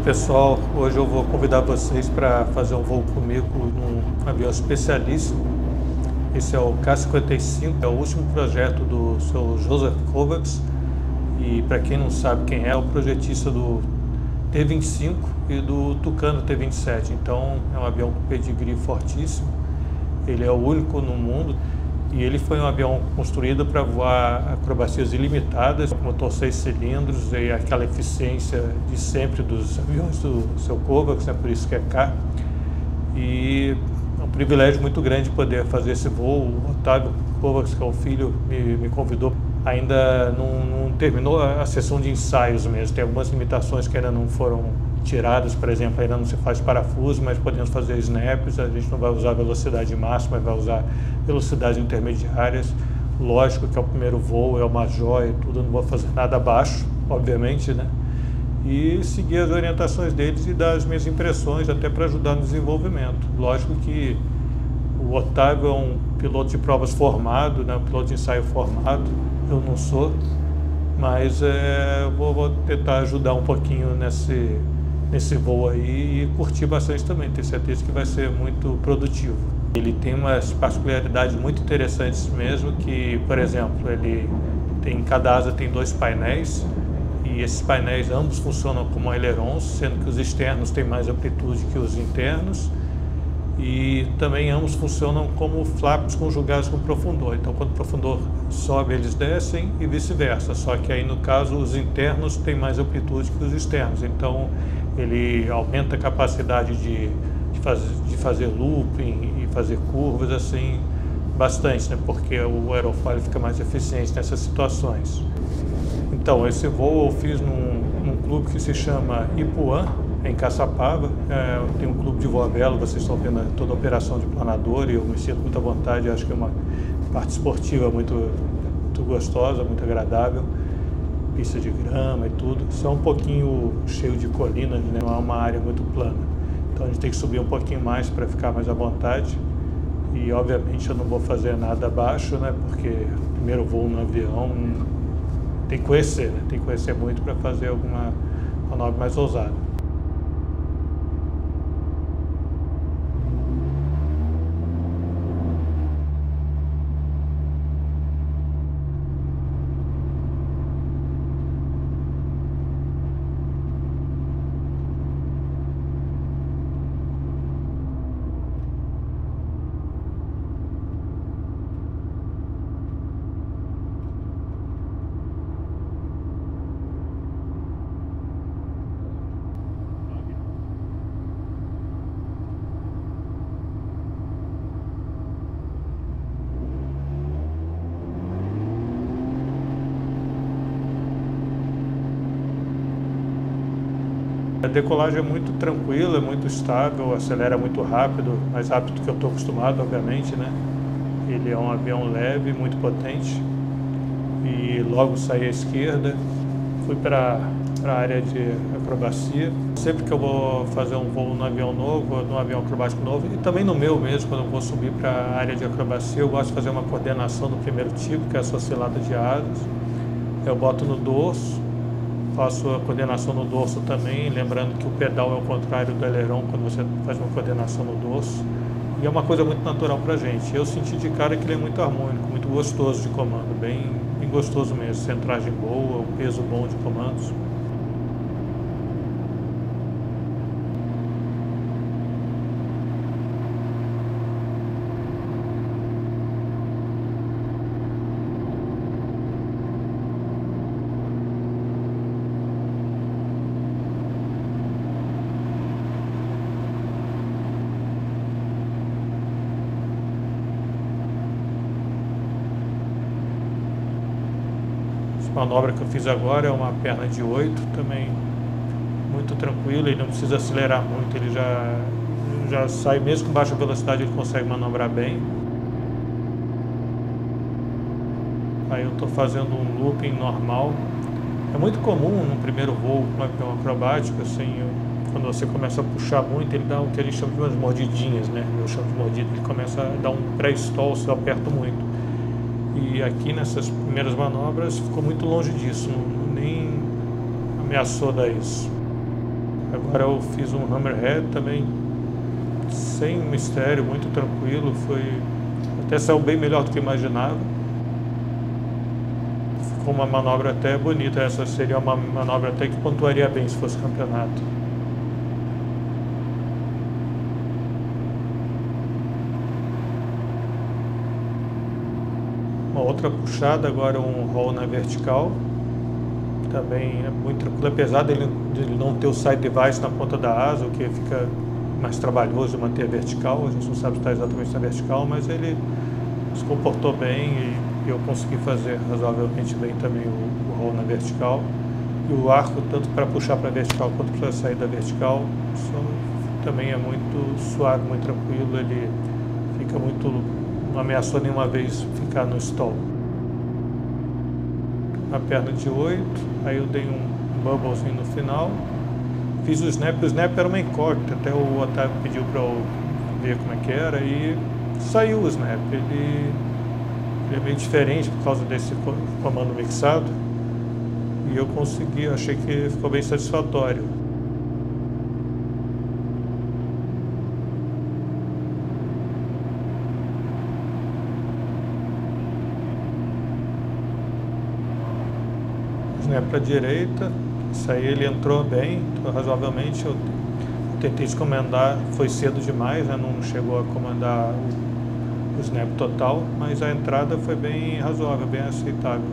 Pessoal, hoje eu vou convidar vocês para fazer um voo comigo num avião especialíssimo. Esse é o K-55, é o último projeto do seu Joseph Kovacs. E para quem não sabe quem é o projetista do T-25 e do Tucano T-27. Então é um avião com pedigree fortíssimo. Ele é o único no mundo. E ele foi um avião construído para voar acrobacias ilimitadas, motor 6 cilindros e aquela eficiência de sempre dos aviões do seu Kovacs, por isso que é K. E é um privilégio muito grande poder fazer esse voo. O Otávio Kovacs, que é o filho, me convidou. Ainda não terminou a sessão de ensaios mesmo, tem algumas limitações que ainda não foram tiradas, por exemplo, ainda não se faz parafuso, mas podemos fazer snaps, a gente não vai usar velocidade máxima, vai usar velocidades intermediárias. Lógico que é o primeiro voo, é uma joia, tudo, eu não vou fazer nada abaixo, obviamente, né? E seguir as orientações deles e dar as minhas impressões, até para ajudar no desenvolvimento. Lógico que o Otávio é um piloto de provas formado, né? Um piloto de ensaio formado, eu não sou, mas vou tentar ajudar um pouquinho nesse voo aí e curtir bastante também, tenho certeza que vai ser muito produtivo. Ele tem umas particularidades muito interessantes mesmo, que, por exemplo, cada asa tem 2 painéis, e esses painéis ambos funcionam como ailerons, sendo que os externos têm mais amplitude que os internos, e também ambos funcionam como flaps conjugados com profundor. Então, quando o profundor sobe, eles descem e vice-versa, só que aí no caso os internos têm mais amplitude que os externos, então ele aumenta a capacidade de fazer looping e fazer curvas assim bastante, né? Porque o aerofólio fica mais eficiente nessas situações. Então, esse voo eu fiz num clube que se chama Ipuã, em Caçapava. Tem um clube de voo a vela, vocês estão vendo toda a operação de planador e eu me sinto muito à vontade, acho que é uma parte esportiva muito gostosa, muito agradável. Pista de grama e tudo, só um pouquinho cheio de colinas, né? Não é uma área muito plana, então a gente tem que subir um pouquinho mais para ficar mais à vontade. E obviamente eu não vou fazer nada abaixo, né? Porque primeiro voo no avião tem que conhecer, né? Tem que conhecer muito para fazer alguma manobra mais ousada. A decolagem é muito tranquila, é muito estável, acelera muito rápido, mais rápido do que eu estou acostumado, obviamente, né? Ele é um avião leve, muito potente. E logo saí à esquerda, fui para a área de acrobacia. Sempre que eu vou fazer um voo no avião novo, num avião acrobático novo, e também no meu mesmo, quando eu vou subir para a área de acrobacia, eu gosto de fazer uma coordenação do primeiro tipo, que é essa oscilada de asas. Eu boto no dorso, faço a coordenação no dorso também, lembrando que o pedal é o contrário do aileron quando você faz uma coordenação no dorso. E é uma coisa muito natural pra gente. Eu senti de cara que ele é muito harmônico, muito gostoso de comando, bem gostoso mesmo, centragem boa, um peso bom de comandos. A manobra que eu fiz agora é uma perna de 8, também muito tranquilo, ele não precisa acelerar muito, ele já sai, mesmo com baixa velocidade ele consegue manobrar bem. Aí eu estou fazendo um looping normal. É muito comum no primeiro voo com um avião acrobático, assim, quando você começa a puxar muito, ele dá o que a gente chama de umas mordidinhas, né? Eu chamo de mordida, ele começa a dar um pré-stall se eu aperto muito. E aqui nessas primeiras manobras ficou muito longe disso, nem ameaçou dar isso. Agora eu fiz um Hammerhead também, sem mistério, muito tranquilo, até saiu bem melhor do que imaginava. Ficou uma manobra até bonita, essa seria uma manobra até que pontuaria bem se fosse campeonato. Uma outra puxada, agora um roll na vertical, também é muito tranquilo, apesar dele não ter o side device na ponta da asa, o que fica mais trabalhoso de manter a vertical. A gente não sabe se está exatamente na vertical, mas ele se comportou bem e eu consegui fazer razoavelmente bem também o roll na vertical. E o arco, tanto para puxar para a vertical quanto para sair da vertical, também é muito suave, muito tranquilo. Ele fica muito, não ameaçou nenhuma vez ficar no stall. A perna de 8, aí eu dei um bubblezinho no final, fiz o snap era uma incógnita, até o Otávio pediu para eu ver como é que era e saiu o snap. Ele é meio diferente por causa desse comando mixado e eu consegui, achei que ficou bem satisfatório. Para a direita, isso aí ele entrou bem, razoavelmente. Eu tentei descomandar, foi cedo demais, né? Não chegou a comandar o snap total, mas a entrada foi bem razoável, bem aceitável.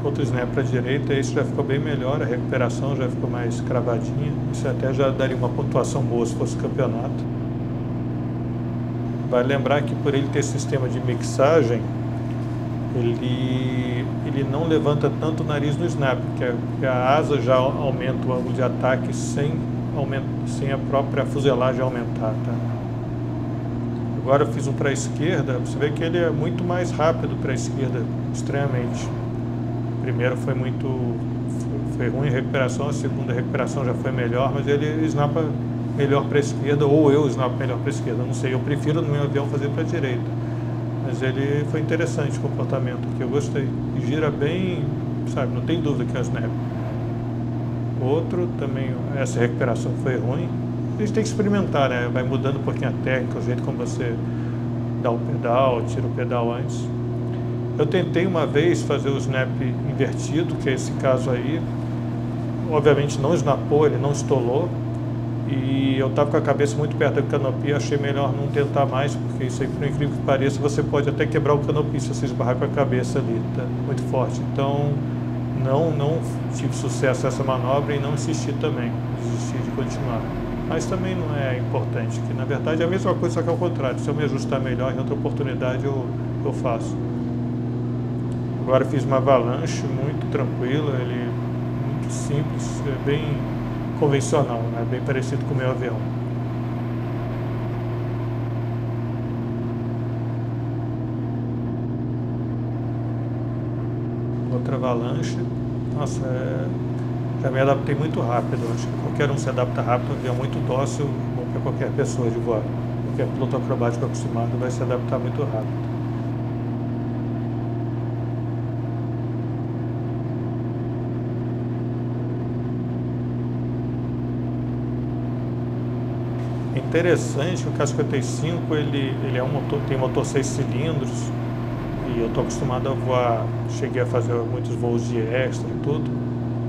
Outro snap para a direita, esse já ficou bem melhor, a recuperação já ficou mais cravadinha. Isso até já daria uma pontuação boa se fosse campeonato. Vale lembrar que por ele ter sistema de mixagem, ele não levanta tanto o nariz no snap, porque a asa já aumenta o ângulo de ataque sem a própria fuselagem aumentar. Tá? Agora eu fiz um para a esquerda, você vê que ele é muito mais rápido para a esquerda, extremamente. O primeiro foi ruim a recuperação, a segunda recuperação já foi melhor, mas ele snapa melhor para a esquerda, ou eu snapo melhor para a esquerda, não sei, eu prefiro no meu avião fazer para a direita, mas ele foi interessante o comportamento, que eu gostei, e gira bem, sabe, não tem dúvida que é o snap. Outro também, essa recuperação foi ruim, a gente tem que experimentar, né, vai mudando um pouquinho a técnica, o jeito como você dá o pedal, tira o pedal antes. Eu tentei uma vez fazer o snap invertido, que é esse caso aí, obviamente não snapou, ele não estolou, e eu estava com a cabeça muito perto da canopia, achei melhor não tentar mais, porque isso aí, por incrível que pareça, você pode até quebrar o canopia se você esbarrar com a cabeça ali, tá muito forte. Então, não tive sucesso nessa manobra e não insisti também, desisti de continuar. Mas também não é importante, que na verdade é a mesma coisa, só que ao contrário, se eu me ajustar melhor, em outra oportunidade eu faço. Agora fiz uma avalanche muito tranquila, ele muito simples, bem convencional, né? Bem parecido com o meu avião. Outra avalanche, nossa, já me adaptei muito rápido, acho que qualquer um se adapta rápido, um avião muito dócil, bom para qualquer pessoa de voar. Qualquer piloto acrobático acostumado vai se adaptar muito rápido. Interessante que o K-55 ele é um motor, tem motor 6 cilindros e eu estou acostumado a voar, cheguei a fazer muitos voos de extra e tudo,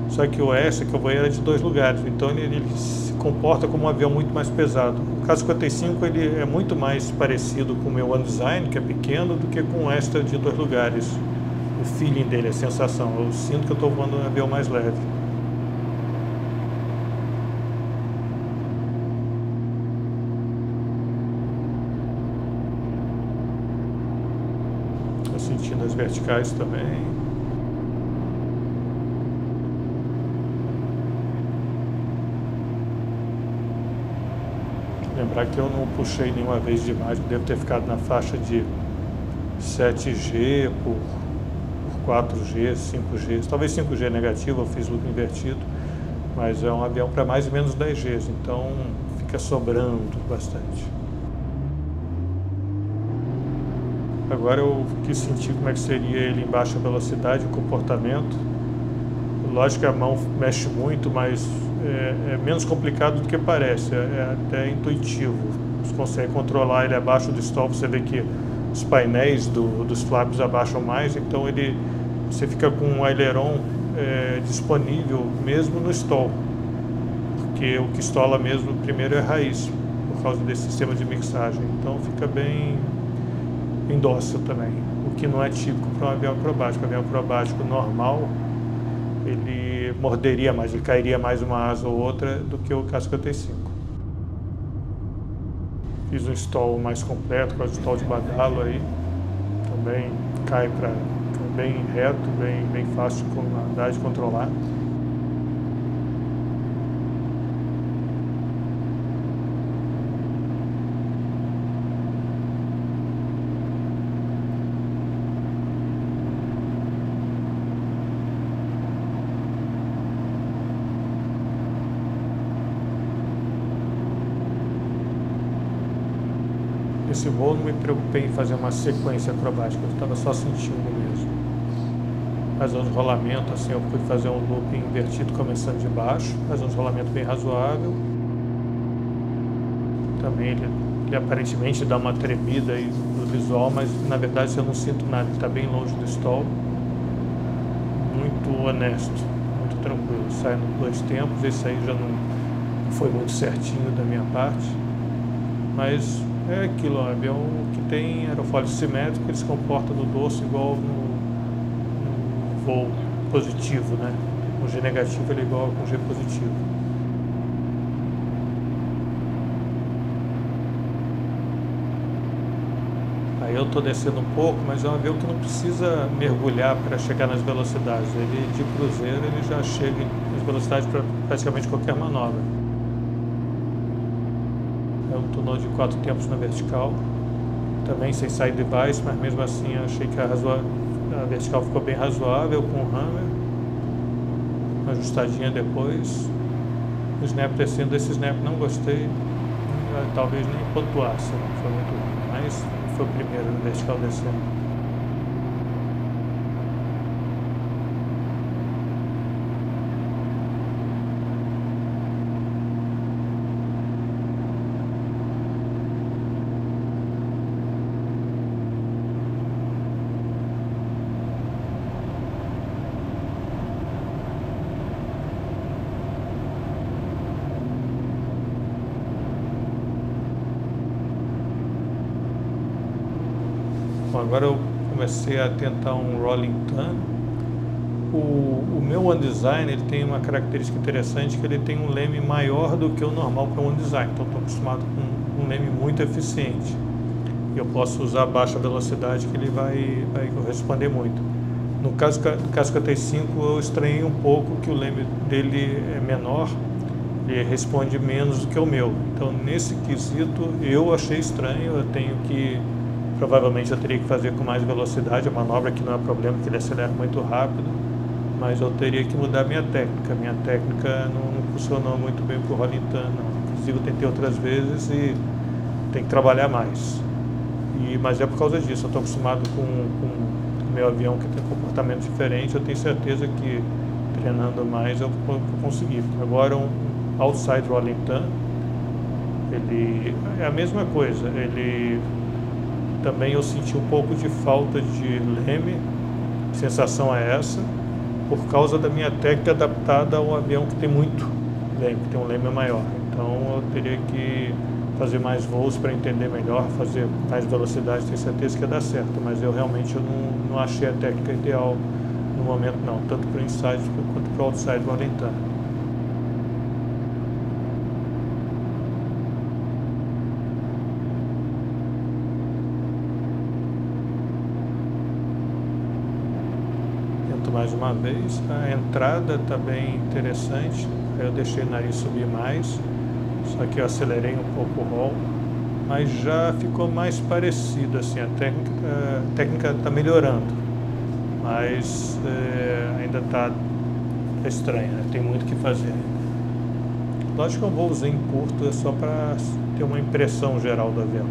só que o extra que eu voei era de 2 lugares, então ele se comporta como um avião muito mais pesado. O K-55 ele é muito mais parecido com o meu One Design, que é pequeno, do que com o extra de 2 lugares. O feeling dele, a sensação, eu sinto que eu estou voando um avião mais leve. Sentindo as verticais também. Lembrar que eu não puxei nenhuma vez demais, eu devo ter ficado na faixa de 7G por 4G, 5G, talvez 5G negativo, eu fiz loop invertido, mas é um avião para mais ou menos 10Gs, então fica sobrando bastante. Agora eu quis sentir como é que seria ele em baixa velocidade, o comportamento. Lógico que a mão mexe muito, mas é menos complicado do que parece, é até intuitivo. Você consegue controlar ele abaixo do stall, você vê que os painéis dos flaps abaixam mais, então você fica com um aileron disponível mesmo no stall, porque o que estola mesmo primeiro é a raiz, por causa desse sistema de mixagem, então fica bem dócil também, o que não é típico para um avião acrobático. O avião acrobático normal, ele morderia mais, ele cairia mais uma asa ou outra do que o K-55. Fiz um stall mais completo, com o stall de badalo aí, também cai para bem reto, bem fácil de andar, de controlar. Esse voo não me preocupei em fazer uma sequência acrobática, eu estava só sentindo mesmo. Fazer uns rolamentos, assim, eu fui fazer um loop invertido começando de baixo, fazer uns rolamentos bem razoável. Também ele aparentemente dá uma tremida aí no visual, mas na verdade eu não sinto nada, ele está bem longe do stall. Muito honesto, muito tranquilo. Sai nos 2 tempos, esse aí já não foi muito certinho da minha parte, mas é aquilo, ó, avião que tem aerofólio simétrico, ele se comporta no dorso igual no voo positivo, né? O G negativo ele é igual com o G positivo. Aí eu estou descendo um pouco, mas é um avião que não precisa mergulhar para chegar nas velocidades. Ele de cruzeiro ele já chega nas velocidades para praticamente qualquer manobra. É um túnel de 4 tempos na vertical, também sem side device, mas mesmo assim eu achei que a vertical ficou bem razoável com o hammer, ajustadinha depois. O snap descendo, esse snap não gostei, talvez nem pontuasse, não foi muito ruim, mas foi o primeiro no vertical descendo. Bom, agora eu comecei a tentar um rolling turn. O meu One Design ele tem uma característica interessante, que ele tem um leme maior do que o normal para o One Design, então estou acostumado com um leme muito eficiente. Eu posso usar a baixa velocidade que ele vai corresponder muito. No caso do K-55 eu estranhei um pouco que o leme dele é menor, ele responde menos do que o meu. Então nesse quesito eu achei estranho, eu tenho que... Provavelmente eu teria que fazer com mais velocidade, a manobra que não é problema, que ele acelera muito rápido, mas eu teria que mudar minha técnica. Minha técnica não funcionou muito bem para o rolling turn, não. Inclusive eu tentei outras vezes e tem que trabalhar mais. Mas é por causa disso, eu estou acostumado com o meu avião que tem um comportamento diferente, eu tenho certeza que treinando mais eu vou conseguir. Agora um outside rolling turn, ele é a mesma coisa, também eu senti um pouco de falta de leme, sensação é essa, por causa da minha técnica adaptada a um avião que tem muito leme, que tem um leme maior. Então eu teria que fazer mais voos para entender melhor, fazer mais velocidade, tenho certeza que ia dar certo, mas eu realmente não achei a técnica ideal no momento não, tanto para o inside quanto para o outside rolling turn. Mais uma vez, a entrada está bem interessante, aí eu deixei o nariz subir mais, só que eu acelerei um pouco o roll, mas já ficou mais parecido, assim, a técnica está melhorando, mas ainda está estranha, né? Tem muito o que fazer. Lógico que eu vou usar em curto, é só para ter uma impressão geral do avião.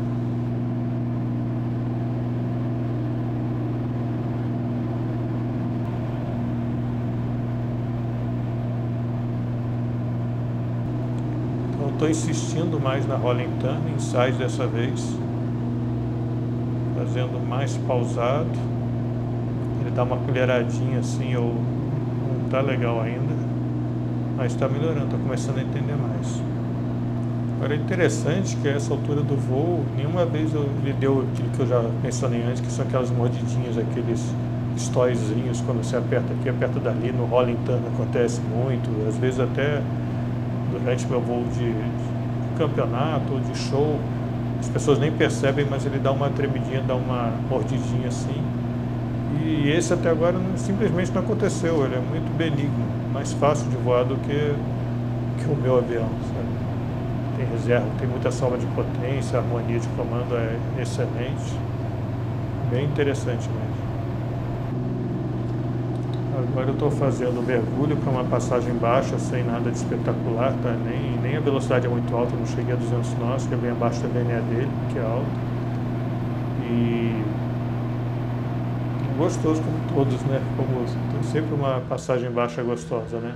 estou insistindo mais na rolling turn, inside dessa vez, fazendo mais pausado. Ele dá uma colheradinha assim, não está legal ainda, mas está melhorando, estou começando a entender mais. Agora é interessante que a essa altura do voo, nenhuma vez ele deu aquilo que eu já mencionei antes, que são aquelas mordidinhas, aqueles estoizinhos, quando você aperta aqui, aperta dali, no rolling turn acontece muito, às vezes até durante meu voo de campeonato ou de show, as pessoas nem percebem, mas ele dá uma tremidinha, dá uma mordidinha assim. E esse até agora simplesmente não aconteceu, ele é muito benigno, mais fácil de voar do que o meu avião, sabe? Tem reserva, tem muita salva de potência, a harmonia de comando é excelente, bem interessante mesmo. Agora eu estou fazendo mergulho para uma passagem baixa, sem nada de espetacular, tá? Nem a velocidade é muito alta, não cheguei a 200 nós, que é bem abaixo da VNA dele, que é alta. E gostoso como todos, né? Como sempre uma passagem baixa gostosa, né?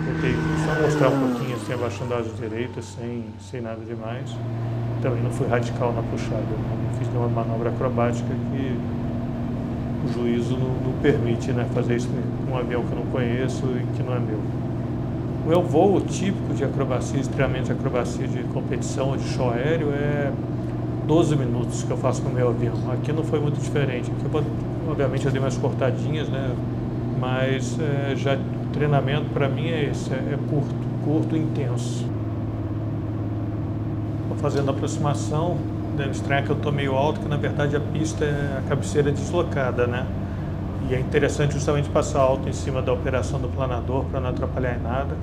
Tentei só mostrar um pouquinho assim, abaixando a asa direita, sem nada demais. Também não fui radical na puxada, não fiz nenhuma manobra acrobática que o juízo não permite, né, fazer isso com um avião que eu não conheço e que não é meu. O meu voo típico de acrobacia, extremamente acrobacia de competição ou de show aéreo, é 12 minutos que eu faço com o meu avião. Aqui não foi muito diferente. Aqui, obviamente, eu dei umas cortadinhas, né, mas já o treinamento para mim é esse, é curto e intenso. Estou fazendo a aproximação. Deve estranhar que eu estou meio alto, que na verdade a pista a cabeceira é deslocada, né? E é interessante justamente passar alto em cima da operação do planador para não atrapalhar em nada.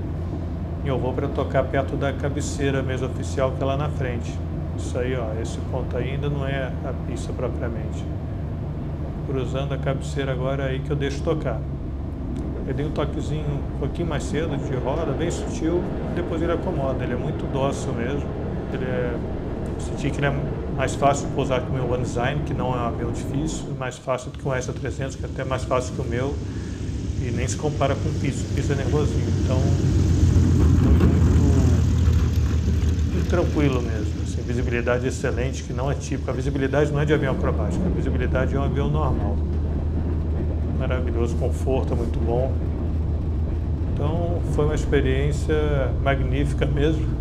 E eu vou para tocar perto da cabeceira mesmo oficial, que é lá na frente. Isso aí, ó, esse ponto aí ainda não é a pista propriamente. Cruzando a cabeceira agora é aí que eu deixo tocar. Eu dei um toquezinho um pouquinho mais cedo de roda, bem sutil, depois ele acomoda. Ele é muito dócil mesmo. Senti que ele é mais fácil de pousar que o meu One Design, que não é um avião difícil, mais fácil do que o ESA300, que é até mais fácil que o meu, e nem se compara com o piso é nervosinho, então muito tranquilo mesmo, assim, visibilidade excelente, que não é típica, a visibilidade não é de avião acrobático, a visibilidade é um avião normal, maravilhoso, conforto é muito bom, então foi uma experiência magnífica mesmo.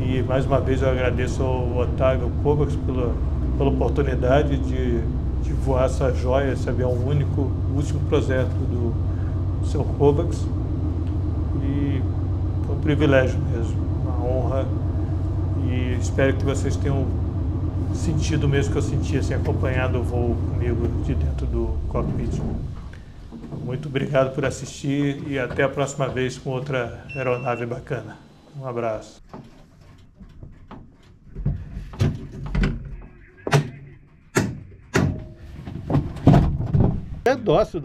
E mais uma vez eu agradeço ao Otávio Kovacs pela oportunidade de voar essa joia, esse avião único, o último projeto do seu Kovacs. E foi um privilégio mesmo, uma honra. E espero que vocês tenham sentido o mesmo que eu senti, assim, acompanhado o voo comigo de dentro do cockpit. Muito obrigado por assistir e até a próxima vez com outra aeronave bacana. Um abraço. É dócil,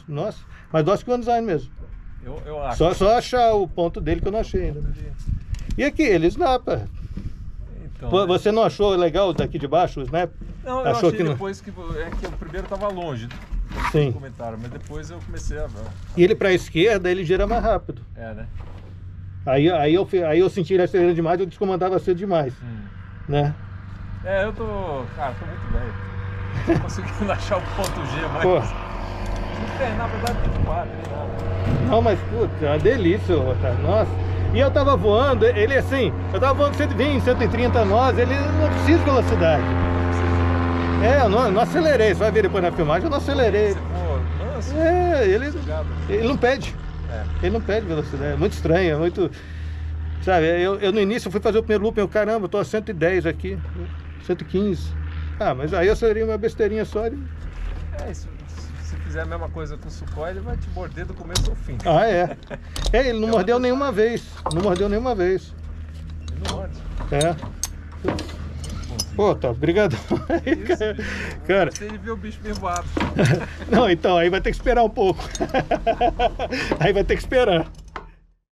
nossa, mais dócil que o One Design mesmo. Eu acho. Só achar o ponto dele que eu não achei ainda. E aqui, ele snapa. Então, você não achou legal daqui de baixo o snap? Não, eu achei que depois que o primeiro estava longe. Sim. Comentário, mas depois eu comecei a ver. E ele para a esquerda, ele gira mais rápido. É, né? Aí eu senti ele acelerando demais, eu descomandava cedo demais. Né? É, eu tô muito velho. Não conseguindo achar o ponto G, mas... Pô. Na verdade tem 4, não, mas putz, é uma delícia, Otávio. Nossa. E eu tava voando, ele assim, eu tava voando 120, 130 nós, ele não precisa de velocidade. Eu não acelerei, você vai ver depois na filmagem, eu não acelerei. Ele não pede. Ele não pede velocidade, é muito estranho, é muito... Sabe, eu no início fui fazer o primeiro loop, caramba, eu tô a 110 aqui, 115. Mas aí eu acelerei uma besteirinha só. Se fizer a mesma coisa com o Sukhoi, ele vai te morder do começo ao fim. Ele não mordeu nenhuma vez. Não mordeu nenhuma vez. Ele não morde. Pô, tá, obrigadão. Cara. Você viu o bicho bem voado. Não, então, aí vai ter que esperar um pouco. Aí vai ter que esperar.